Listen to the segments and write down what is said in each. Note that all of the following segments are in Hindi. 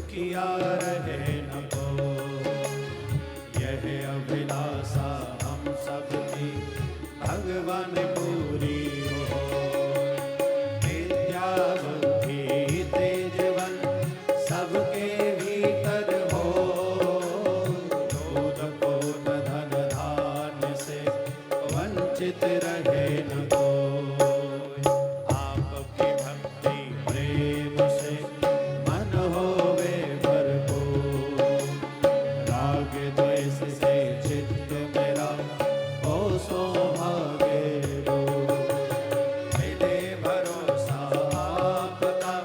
दुखिया रहे न को। यह अभिलाषा हम सबकी भगवान पूरी हो। विद्या बुद्धि तेजवन सबके भीतर हो। दूध पोत धन धान्य से वंचित रहे न कोई। आपकी भक्ति प्रेम से मन होवे भरपूर। राग द्वेष से चित्त मेरा हो सौभाग्य दूर। मिले भरोसा आपका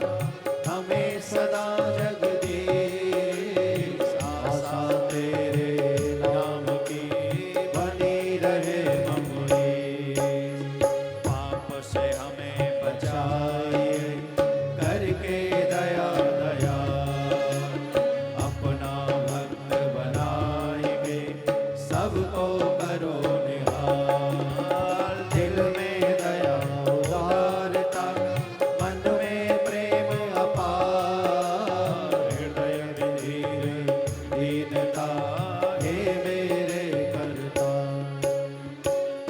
हमें सदा जगदीश। आशा तेरे नाम की बनी रहे ममरी। पाप से हमें बचाइए करके दया दया। अपना भक्त बनाएंगे सबको करो निहाल। दिल में दया उदारता मन में प्रेम अपार। हृदय में धीर दीनता हे मेरे करता।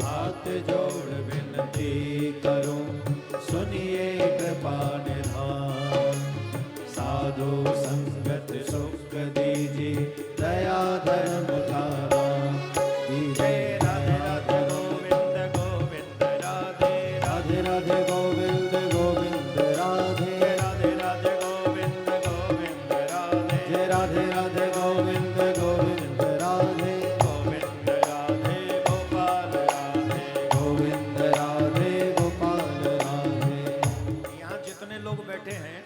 हाथ जोड़ विनती करूं सुनिए कृपा निधान। साधु संगत सुख दीजिए दया धर्म का दान दीजिए। राधे राधे गोविंद गोविंद राधे। राधे राधे गोविंद गोविंद राधे। राधे राधे गोविंद गोविंद राधे। जय राधे राधे गोविंद गोविंद राधे। गोविंद राधे गोपाल राधे। गोविंद राधे गोपाल राधे। यहाँ जितने लोग बैठे हैं,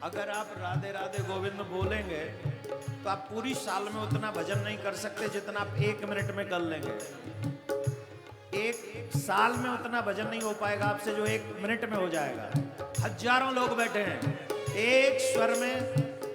अगर आप राधे राधे गोविंद बोलेंगे तो आप पूरी साल में उतना भजन नहीं कर सकते जितना आप 1 मिनट में कर लेंगे। एक साल में उतना भजन नहीं हो पाएगा आपसे जो 1 मिनट में हो जाएगा। हजारों लोग बैठे हैं, एक स्वर में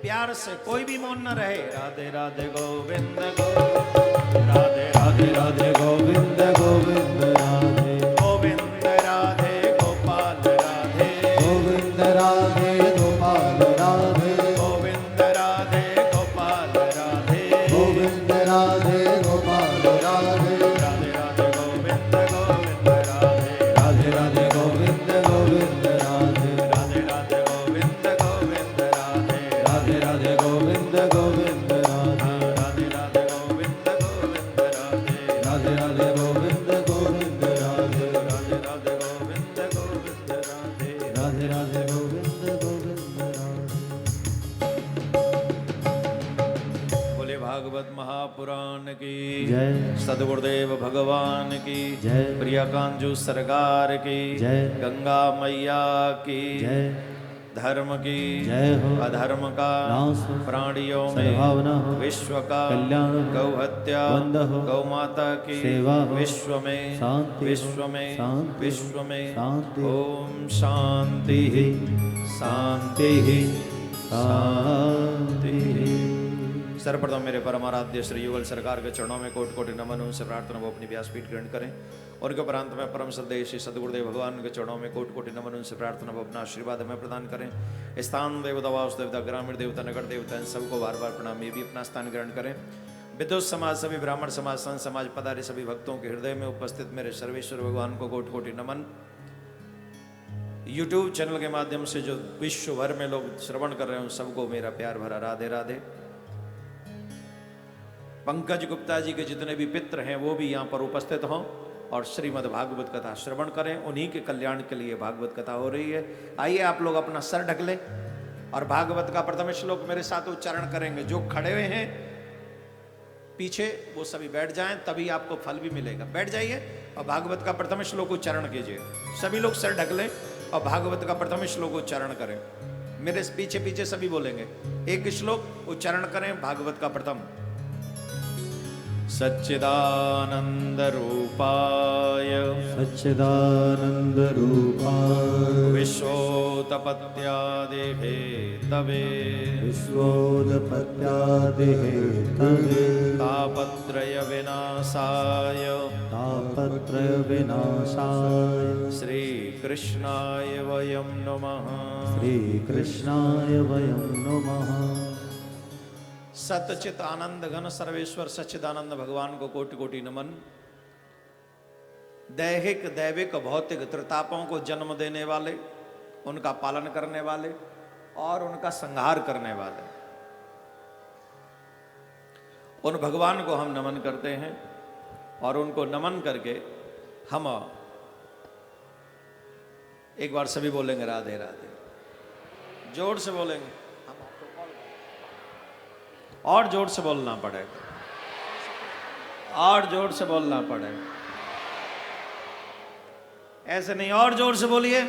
प्यार से कोई भी मौन न रहे। राधे राधे गोविंद गोविंद राधे। राधे राधे गोविंद गोविंद राधे। गोविंद राधे गोपाल राधे। गोविंद राधे गोपाल राधे। गोविंद राधे गोपाल राधे। गोविंद राधे गोपाल राधे। राधे राधे गोविंद गोविंद राधे। राधे राधे गोविंद गोविंद राधे। राधे राधे गोविंद गोविंद राधे। राधे राधे गोविंद गोविंद राधे। राधे राधे गोविंद गोविंद राधे। राधे राधे गोविंद गोविंद राधे। राधे राधे गोविंद गोविंद राधे। राधे राधे गोविंद गोविंद राधे। बोले भागवत महापुराण की जय। सदगुरुदेव भगवान की जय। प्रियकांजू सरकार की जय। गंगा मैया की जय। धर्म की जय हो। अधर्म का नाश हो। प्राणियों सद्भावना हो। में विश्व का कल्याण हो। गौ हत्या बंद हो। गौ माता की सेवा हो। विश्व में शांति हो। विश्व में शांति हो। विश्व में शांति हो। ओम शांति शांति शांति। सर्वप्रथम मेरे परमाराध्य श्री युगल सरकार के चरणों में कोटि कोटि नमन। उनसे प्रार्थना वो अपनी व्यासपीठ ग्रहण करें। और के उपरांत में परम श्रद्धेय श्री सद्गुरुदेव भगवान के चरणों में कोटि कोटि नमन। उनसे प्रार्थना वो अपना आशीर्वाद हमें प्रदान करें। स्थान देवता वास देवता ग्रामीण देवता नगर देवता इन सबको बार बार प्रणाम। ये भी अपना स्थान ग्रहण करें। विद्युत समाज सभी ब्राह्मण समाज संत समाज पधारे सभी भक्तों के हृदय में उपस्थित मेरे सर्वेश्वर भगवान को कोटि कोटि नमन। यूट्यूब चैनल के माध्यम से जो विश्व भर में लोग श्रवण कर रहे हैं उन सबको मेरा प्यार भरा राधे राधे। पंकज गुप्ता जी के जितने भी पित्र हैं वो भी यहाँ पर उपस्थित हों और श्रीमद् भागवत कथा श्रवण करें। उन्हीं के कल्याण के लिए भागवत कथा हो रही है। आइए आप लोग अपना सर ढक लें और भागवत का प्रथम श्लोक मेरे साथ उच्चारण करेंगे। जो खड़े हुए हैं पीछे वो सभी बैठ जाएं, तभी आपको फल भी मिलेगा। बैठ जाइए और भागवत का प्रथम श्लोक उच्चारण कीजिए। सभी लोग सर ढक लें और भागवत का प्रथम श्लोक उच्चारण करें। मेरे पीछे पीछे सभी बोलेंगे। एक श्लोक उच्चारण करें भागवत का प्रथम। सच्चिदानंदरूपाय सच्चिदानन्दरूपाय विश्वोत्पत्त्यादिहे तवे विश्वोत्पत्त्यादिहेतवे तापत्रय विनाशाय तापत्रयविनाशाय श्री कृष्णाय वयं नमः। श्रीकृष्णाय वयं नमः। सतचित आनंद घन सर्वेश्वर सच्चिदानंद भगवान को कोटि कोटि नमन। दैहिक दैविक भौतिक त्रितापों को जन्म देने वाले, उनका पालन करने वाले और उनका संहार करने वाले उन भगवान को हम नमन करते हैं। और उनको नमन करके हम एक बार सभी बोलेंगे राधे राधे, जोर से बोलेंगे। और जोर से बोलना पड़ेगा, और जोर से बोलना पड़ेगा, ऐसे नहीं, और जोर से बोलिए,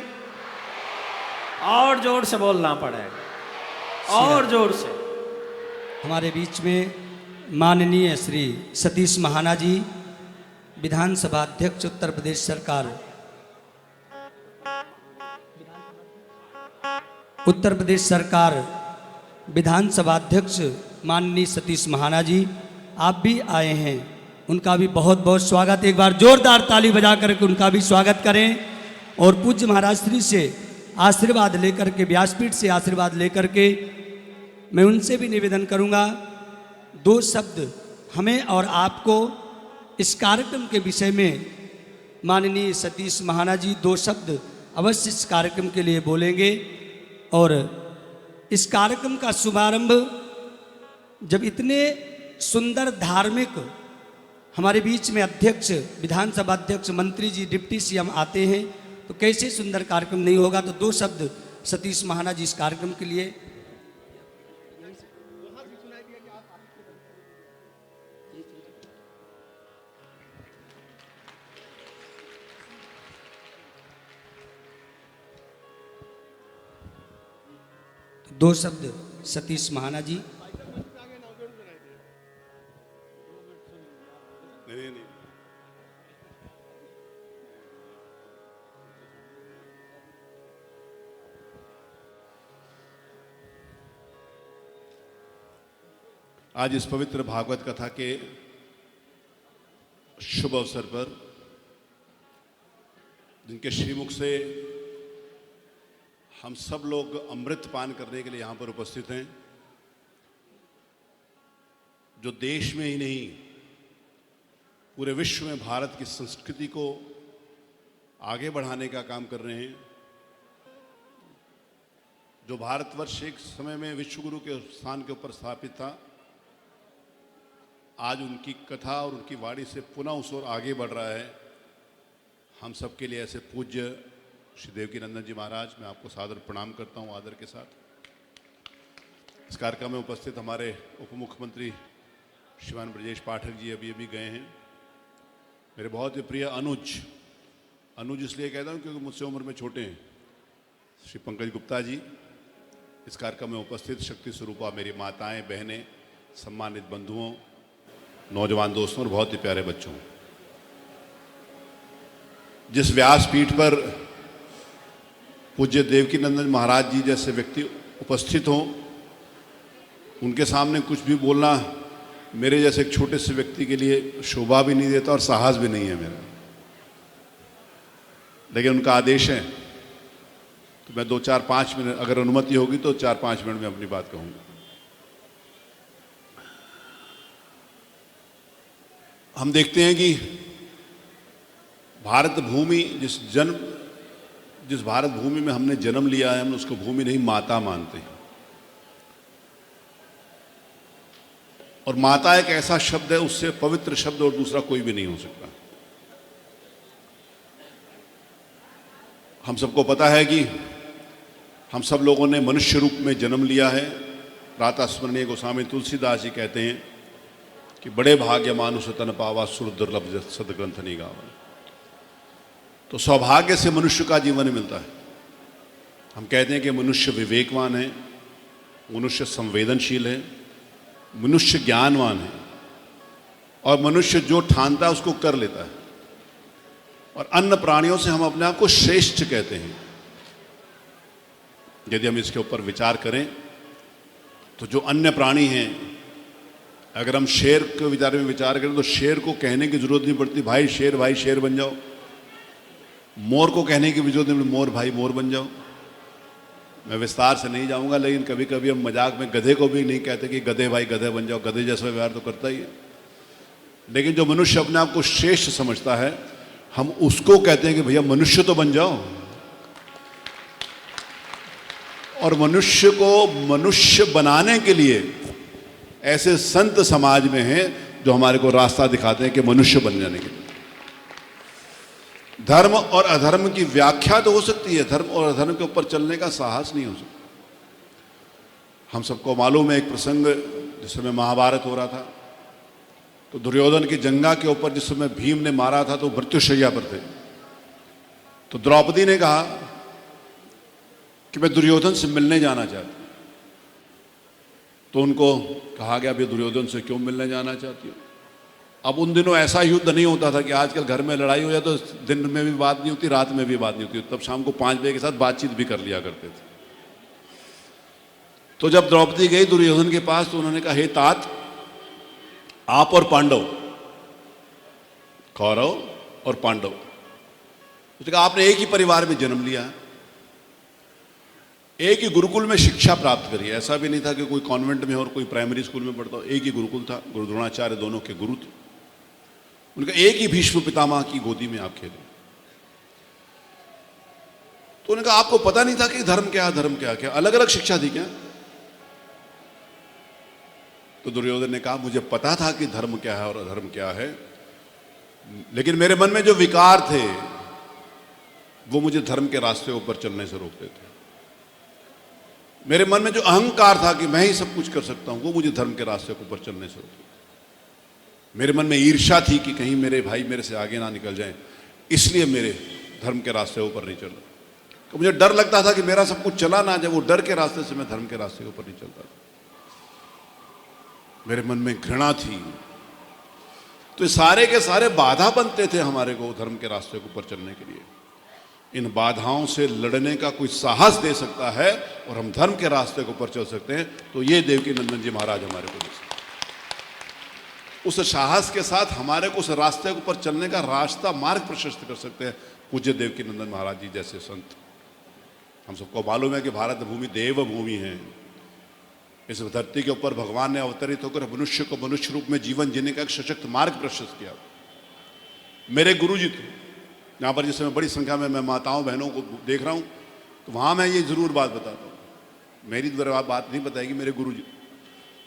और जोर से बोलना पड़ेगा, और जोर से। हमारे बीच में माननीय श्री सतीश महाना जी, विधानसभा अध्यक्ष उत्तर प्रदेश सरकार, उत्तर प्रदेश सरकार विधानसभा अध्यक्ष माननीय सतीश महाना जी, आप भी आए हैं, उनका भी बहुत बहुत स्वागत। एक बार जोरदार ताली बजा करके उनका भी स्वागत करें। और पूज्य महाराज श्री से आशीर्वाद लेकर के, व्यासपीठ से आशीर्वाद लेकर के मैं उनसे भी निवेदन करूंगा, दो शब्द हमें और आपको इस कार्यक्रम के विषय में माननीय सतीश महाना जी दो शब्द अवश्य इस कार्यक्रम के लिए बोलेंगे। और इस कार्यक्रम का शुभारंभ जब इतने सुंदर धार्मिक हमारे बीच में अध्यक्ष, विधानसभा अध्यक्ष, मंत्री जी, डिप्टी सीएम आते हैं तो कैसे सुंदर कार्यक्रम नहीं होगा। तो दो शब्द सतीश महाना जी इस कार्यक्रम के लिए। दो शब्द सतीश महाना जी। आज इस पवित्र भागवत कथा के शुभ अवसर पर, जिनके श्रीमुख से हम सब लोग अमृत पान करने के लिए यहाँ पर उपस्थित हैं, जो देश में ही नहीं पूरे विश्व में भारत की संस्कृति को आगे बढ़ाने का काम कर रहे हैं, जो भारतवर्ष एक समय में विश्वगुरु के स्थान के ऊपर स्थापित था, आज उनकी कथा और उनकी वाणी से पुनः उस ओर आगे बढ़ रहा है। हम सबके लिए ऐसे पूज्य श्री देवकीनंदन जी महाराज, मैं आपको सादर प्रणाम करता हूं आदर के साथ। इस कार्यक्रम में उपस्थित हमारे उप मुख्यमंत्री श्रीमान ब्रजेश पाठक जी अभी अभी गए हैं। मेरे बहुत ही प्रिय अनुज इसलिए कहता हूं क्योंकि मुझसे उम्र में छोटे हैं, श्री पंकज गुप्ता जी इस कार्यक्रम में उपस्थित, शक्ति स्वरूपा मेरी माताएं, बहनें, सम्मानित बंधुओं, नौजवान दोस्तों और बहुत ही प्यारे बच्चों, जिस व्यासपीठ पर पूज्य देवकीनंदन महाराज जी जैसे व्यक्ति उपस्थित हों, उनके सामने कुछ भी बोलना मेरे जैसे एक छोटे से व्यक्ति के लिए शोभा भी नहीं देता और साहस भी नहीं है मेरा। लेकिन उनका आदेश है तो मैं 2-4-5 मिनट, अगर अनुमति होगी तो 4-5 मिनट में अपनी बात कहूँगा। हम देखते हैं कि भारत भूमि, जिस भारत भूमि में हमने जन्म लिया है, हम उसको भूमि नहीं माता मानते हैं। और माता एक ऐसा शब्द है, उससे पवित्र शब्द और दूसरा कोई भी नहीं हो सकता। हम सबको पता है कि हम सब लोगों ने मनुष्य रूप में जन्म लिया है। प्रातः स्मरणीय गोस्वामी तुलसीदास जी कहते हैं कि बड़े भाग्य मानुष तन पावा, सुर दुर्लभ सदग्रंथ नहीं गावा। तो सौभाग्य से मनुष्य का जीवन मिलता है। हम कहते हैं कि मनुष्य विवेकवान है, मनुष्य संवेदनशील है, मनुष्य ज्ञानवान है। और मनुष्य जो ठानता है उसको कर लेता है, और अन्य प्राणियों से हम अपने आप को श्रेष्ठ कहते हैं। यदि हम इसके ऊपर विचार करें तो जो अन्य प्राणी हैं, अगर हम शेर के विचार में विचार करें तो शेर को कहने की जरूरत नहीं पड़ती भाई शेर बन जाओ। मोर को कहने की भी जरूरत नहीं पड़ती मोर भाई मोर बन जाओ। मैं विस्तार से नहीं जाऊंगा, लेकिन कभी कभी हम मजाक में गधे को भी नहीं कहते कि गधे भाई गधे बन जाओ, गधे जैसा व्यवहार तो करता ही है। लेकिन जो मनुष्य अपने आप को श्रेष्ठ समझता है, हम उसको कहते हैं कि भैया मनुष्य तो बन जाओ। और मनुष्य को मनुष्य बनाने के लिए ऐसे संत समाज में हैं जो हमारे को रास्ता दिखाते हैं कि मनुष्य बन जाने के लिए। धर्म और अधर्म की व्याख्या तो हो सकती है, धर्म और अधर्म के ऊपर चलने का साहस नहीं हो सकता। हम सबको मालूम है एक प्रसंग जिस समय महाभारत हो रहा था, तो दुर्योधन की जंगा के ऊपर जिस समय भीम ने मारा था तो मृत्युशैया पर थे। तो द्रौपदी ने कहा कि मैं दुर्योधन से मिलने जाना चाहती हूं। तो उनको कहा गया अभी दुर्योधन से क्यों मिलने जाना चाहती हो? अब उन दिनों ऐसा युद्ध नहीं होता था कि आजकल घर में लड़ाई हो जाए तो दिन में भी बात नहीं होती, रात में भी बात नहीं होती, तब शाम को 5 बजे के साथ बातचीत भी कर लिया करते थे। तो जब द्रौपदी गई दुर्योधन के पास तो उन्होंने कहा हे तात, आप और पांडव, कौरव और पांडव, उसने कहा आपने एक ही परिवार में जन्म लिया, एक ही गुरुकुल में शिक्षा प्राप्त करी। ऐसा भी नहीं था कि कोई कॉन्वेंट में और कोई प्राइमरी स्कूल में पढ़ता हो, एक ही गुरुकुल था, गुरु द्रोणाचार्य दोनों के गुरु थे। उनका एक ही भीष्म पितामह की गोदी में आप खेले। तो उन्होंने कहा आपको पता नहीं था कि धर्म क्या धर्म क्या, क्या अलग अलग शिक्षा थी क्या? तो दुर्योधन ने कहा मुझे पता था कि धर्म क्या है और अधर्म क्या है, लेकिन मेरे मन में जो विकार थे वो मुझे धर्म के रास्ते ऊपर चलने से रोकते थे। मेरे मन में जो अहंकार था कि मैं ही सब कुछ कर सकता हूं, वो मुझे धर्म के रास्ते के ऊपर चलने से रोकते थे। मेरे मन में ईर्ष्या थी कि कहीं मेरे भाई मेरे से आगे ना निकल जाएं, इसलिए मेरे धर्म के रास्ते ऊपर नहीं चल रहा। तो मुझे डर लगता था कि मेरा सब कुछ चला ना जाए, वो डर के रास्ते से मैं धर्म के रास्ते के ऊपर नहीं चलता था। मेरे मन में घृणा थी। तो सारे के सारे बाधा बनते थे हमारे को धर्म के रास्ते के ऊपर चलने के लिए। इन बाधाओं से लड़ने का कोई साहस दे सकता है और हम धर्म के रास्ते के ऊपर चल सकते हैं, तो ये देवकी नंदन जी महाराज हमारे को दे सकते हैं। उस साहस के साथ हमारे को उस रास्ते के ऊपर चलने का रास्ता मार्ग प्रशस्त कर सकते हैं पूज्य देवकी नंदन महाराज जी जैसे संत। हम सबको मालूम है कि भारत भूमि देव भूमि है। इस धरती के ऊपर भगवान ने अवतरित होकर मनुष्य को मनुष्य रूप में जीवन जीने का एक सशक्त मार्ग प्रशस्त किया। मेरे गुरु जी थे यहाँ पर, जिस समय बड़ी संख्या में मैं माताओं बहनों को देख रहा हूँ, तो वहाँ मैं ये ज़रूर बात बताता हूँ, मेरी द्वारा बात नहीं बताएगी। मेरे गुरु जी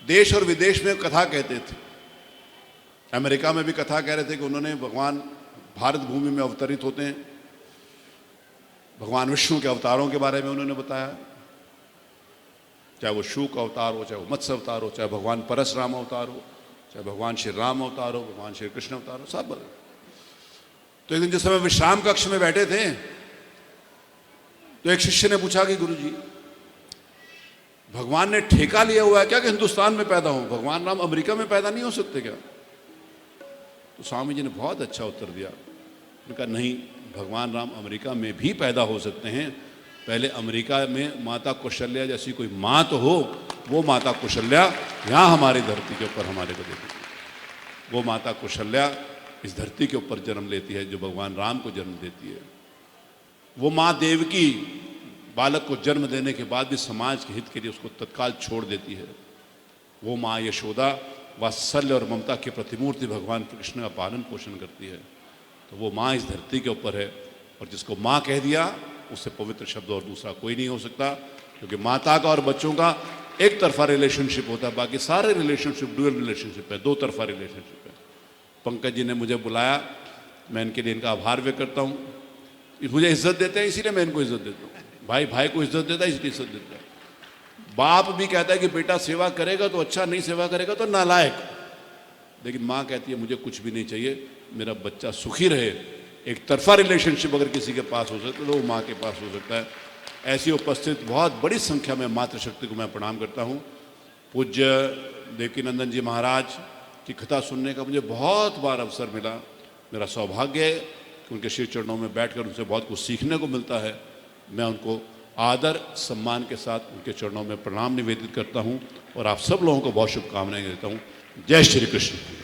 देश और विदेश में कथा कहते थे। अमेरिका में भी कथा कह रहे थे कि उन्होंने भगवान भारत भूमि में अवतरित होते हैं। भगवान विष्णु के अवतारों के बारे में उन्होंने बताया, चाहे वो शुक अवतार हो, चाहे वो मत्स्य अवतार हो, चाहे भगवान परशुराम अवतार हो, चाहे भगवान श्री राम अवतार हो, भगवान श्री कृष्ण अवतार हो, सब बदले। तो एक दिन जिस समय विश्राम कक्ष में बैठे थे तो एक शिष्य ने पूछा कि गुरुजी भगवान ने ठेका लिया हुआ है क्या कि हिंदुस्तान में पैदा हो, भगवान राम अमेरिका में पैदा नहीं हो सकते क्या? तो स्वामी जी ने बहुत अच्छा उत्तर दिया। उन्होंने कहा नहीं, भगवान राम अमेरिका में भी पैदा हो सकते हैं। पहले अमेरिका में माता कौशल्या जैसी कोई माँ तो हो, वो माता कौशल्या यहाँ हमारी धरती के ऊपर हमारे को देती है। वो माता कौशल्या इस धरती के ऊपर जन्म लेती है जो भगवान राम को जन्म देती है। वो माँ देवकी बालक को जन्म देने के बाद भी समाज के हित के लिए उसको तत्काल छोड़ देती है। वो माँ यशोदा वात्सल्य और ममता की प्रतिमूर्ति भगवान कृष्ण का पालन पोषण करती है। तो वो माँ इस धरती के ऊपर है, और जिसको माँ कह दिया उससे पवित्र शब्द और दूसरा कोई नहीं हो सकता, क्योंकि माता का और बच्चों का एक तरफा रिलेशनशिप होता है, बाकी सारे रिलेशनशिप ड्यूअल रिलेशनशिप है, 2 तरफा रिलेशनशिप है। पंकज जी ने मुझे बुलाया, मैं इनके लिए इनका आभार व्यक्त करता हूँ। मुझे इज्जत देते हैं इसीलिए मैं इनको इज्जत देता हूँ। भाई भाई को इज्जत देता है इसलिए इज्जत देता है। बाप भी कहता है कि बेटा सेवा करेगा तो अच्छा, नहीं सेवा करेगा तो नालायक। लेकिन माँ कहती है मुझे कुछ भी नहीं चाहिए, मेरा बच्चा सुखी रहे। एक तरफा रिलेशनशिप अगर किसी के पास हो सकता है तो वो माँ के पास हो सकता है। ऐसी उपस्थित बहुत बड़ी संख्या में मातृशक्ति को मैं प्रणाम करता हूँ। पूज्य देवकी नंदन जी महाराज, की कथा सुनने का मुझे बहुत बार अवसर मिला। मेरा सौभाग्य है कि उनके श्री चरणों में बैठकर उनसे बहुत कुछ सीखने को मिलता है। मैं उनको आदर सम्मान के साथ उनके चरणों में प्रणाम निवेदित करता हूँ और आप सब लोगों को बहुत शुभकामनाएं देता हूँ। जय श्री कृष्ण।